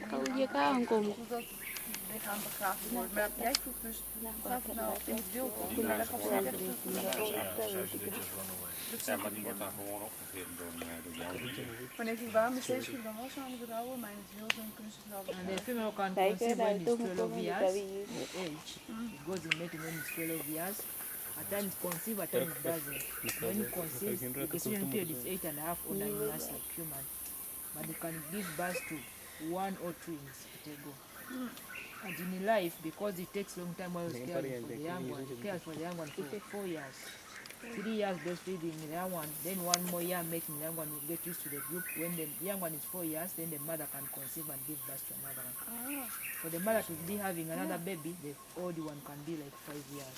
Kau je kan kom. Dat lichaam begraven wordt. Maar jij vroeg dus, gaat het nou in het wild op? Maar dat gaat niet echt Ja, maar die wordt dan gewoon opgegeten door jou. Wanneer die warme steeds dan wel samen berouwen, maar in het wild dan kunnen ze het wel And the female can Like conceive when it's 12 that, years I of age. It goes in mating when it's 12 years. At times conceive, at times it doesn't. When it conceives, the gestation period is 8.5 or 9 years like human. But it can give birth to 1 or 2 in a go. And in life, because it takes long time while it's caring for the young one, cares for the young one for 4 years. 3 years breastfeeding the young one, then 1 more year making the young one get used to the group. When the young one is 4 years, then the mother can conceive and give birth to another one. For the mother to be having another baby, the old one can be like 5 years.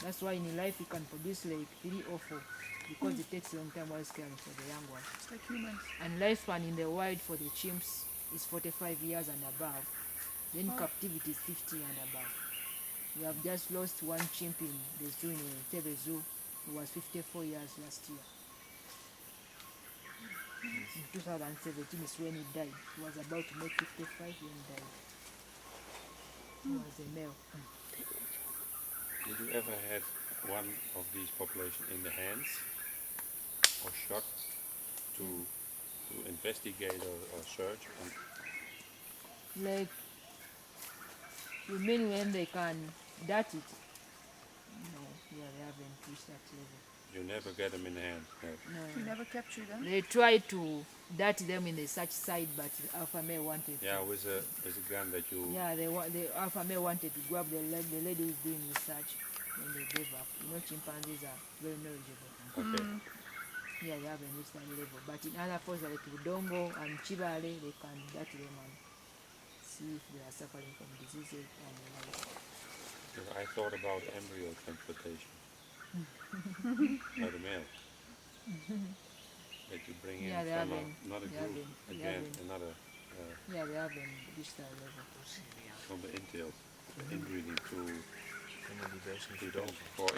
That's why in life it can produce like 3 or 4 because it takes a long time while it's caring for the young one. It's like humans. And lifespan in the wild for the chimps is 45 years and above. Then captivity is 50 and above. We have just lost 1 chimp in the zoo in Tebe Zoo who was 54 years last year. In 2017 is when he died. He was about to make 55 when he died. He was a male. Did you ever have one of these populations in the hands or shot to investigate or search? Like, you mean when they can dat it? No, yeah, they haven't reached that level. You never get them in the hand. No. No. You never capture them? They tried to dat them in the search side, but alpha male wanted. Yeah, with a gun that you. Yeah, the alpha male wanted to grab the lady who's doing research, and they gave up. You know, chimpanzees are very knowledgeable. Okay. Yeah, they haven't reached that level. But in other forms like Udongo and Chibale, they can dat them and see if they are suffering from diseases and the like. I thought about embryo transplantation. By the male. That you bring in from another group, again, another. Yeah, they haven't reached that level. From the intail, inbreeding to the for